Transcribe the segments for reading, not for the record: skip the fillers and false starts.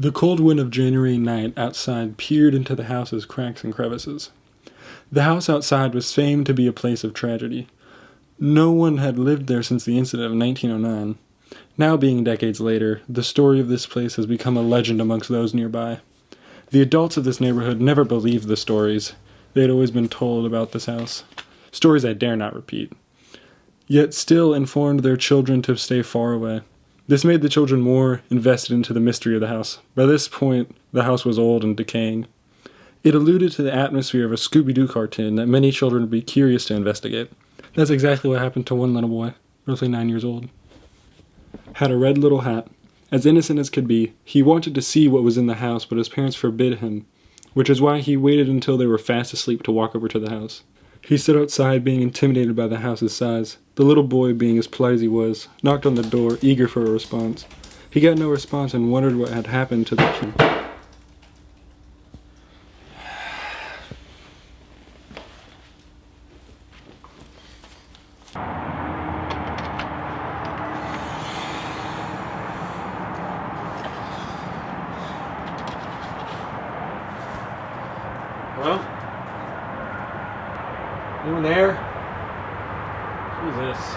The cold wind of January night outside peered into the house's cracks and crevices. The house outside was famed to be a place of tragedy. No one had lived there since the incident of 1909. Now, being decades later, the story of this place has become a legend amongst those nearby. The adults of this neighborhood never believed the stories they had always been told about this house, stories I dare not repeat, yet still informed their children to stay far away. This made the children more invested into the mystery of the house. By this point, the house was old and decaying. It alluded to the atmosphere of a Scooby-Doo cartoon that many children would be curious to investigate. That's exactly what happened to one little boy, roughly 9 years old. Had a red little hat. As innocent as could be, he wanted to see what was in the house, but his parents forbid him, which is why he waited until they were fast asleep to walk over to the house. He stood outside, being intimidated by the house's size. The little boy, being as polite as he was, knocked on the door, eager for a response. He got no response and wondered what had happened to the key. Hello? Anyone there? Jesus.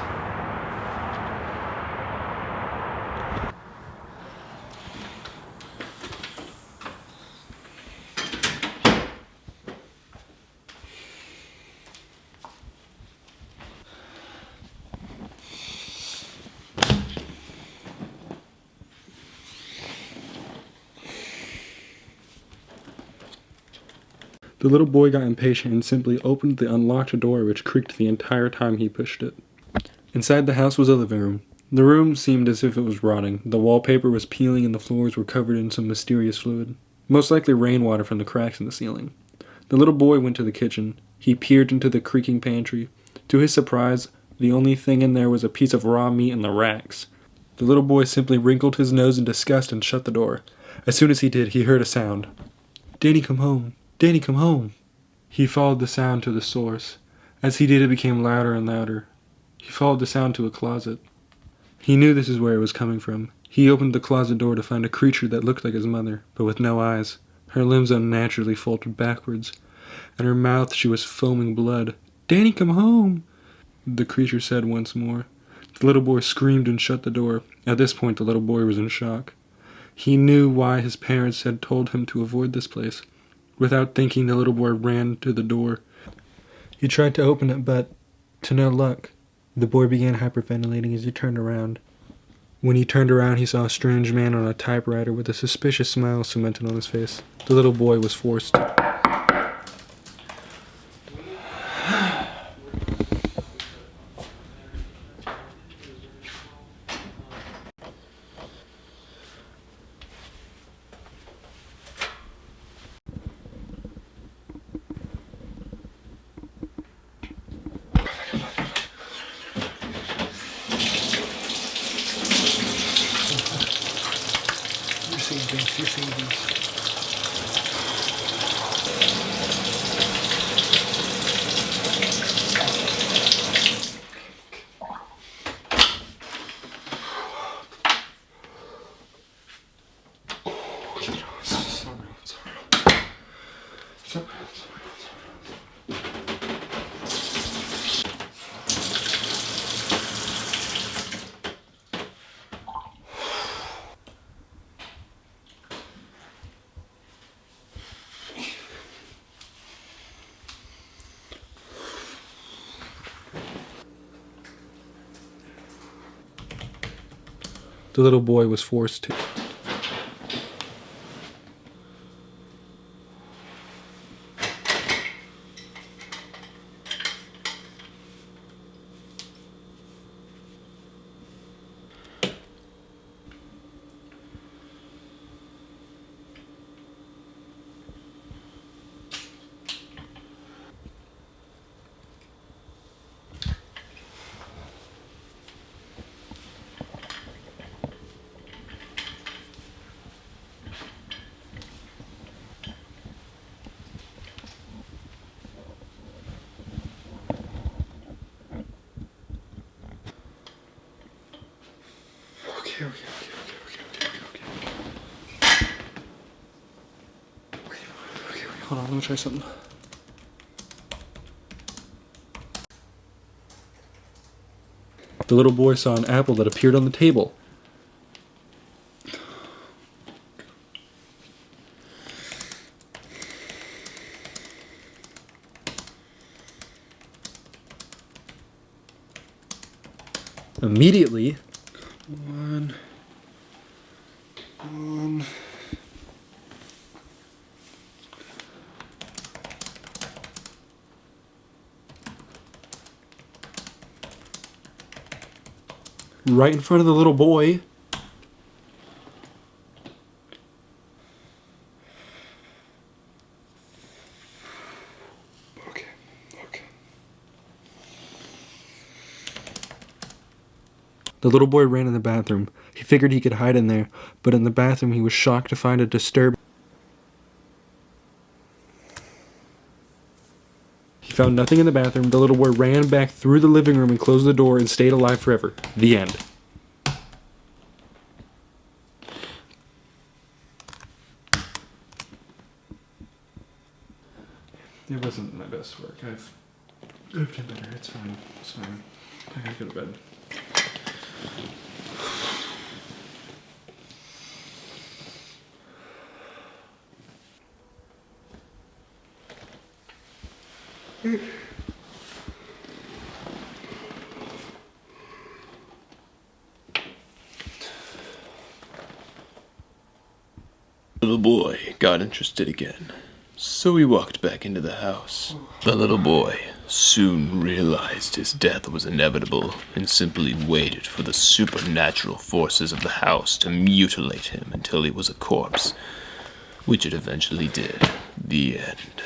The little boy got impatient and simply opened the unlocked door, which creaked the entire time he pushed it. Inside the house was a living room. The room seemed as if it was rotting. The wallpaper was peeling and the floors were covered in some mysterious fluid, most likely rainwater from the cracks in the ceiling. The little boy went to the kitchen. He peered into the creaking pantry. To his surprise, the only thing in there was a piece of raw meat in the racks. The little boy simply wrinkled his nose in disgust and shut the door. As soon as he did, he heard a sound. "Danny, come home. Danny, come home." He followed the sound to the source. As he did, it became louder and louder. He followed the sound to a closet. He knew this is where it was coming from. He opened the closet door to find a creature that looked like his mother, but with no eyes. Her limbs unnaturally folded backwards. At her mouth she was foaming blood. "Danny, come home," the creature said once more. The little boy screamed and shut the door. At this point, the little boy was in shock. He knew why his parents had told him to avoid this place. Without thinking, the little boy ran to the door. He tried to open it, but to no luck. The boy began hyperventilating as he turned around. When he turned around, he saw a strange man on a typewriter with a suspicious smile cemented on his face. The little boy was forced. You're seeing this. The little boy was forced to. Okay. Hold on, let me try something. The little boy saw an apple that appeared on the table. Immediately, come on. Right in front of the little boy. Okay. The little boy ran in the bathroom. He figured he could hide in there, but in the bathroom he was shocked to find a disturbing. He found nothing in the bathroom. The little boy ran back through the living room and closed the door and stayed alive forever. The end. It wasn't my best work. I've done better. It's fine. I gotta go to bed. The little boy got interested again, so he walked back into the house. The little boy soon realized his death was inevitable and simply waited for the supernatural forces of the house to mutilate him until he was a corpse, which it eventually did. The end.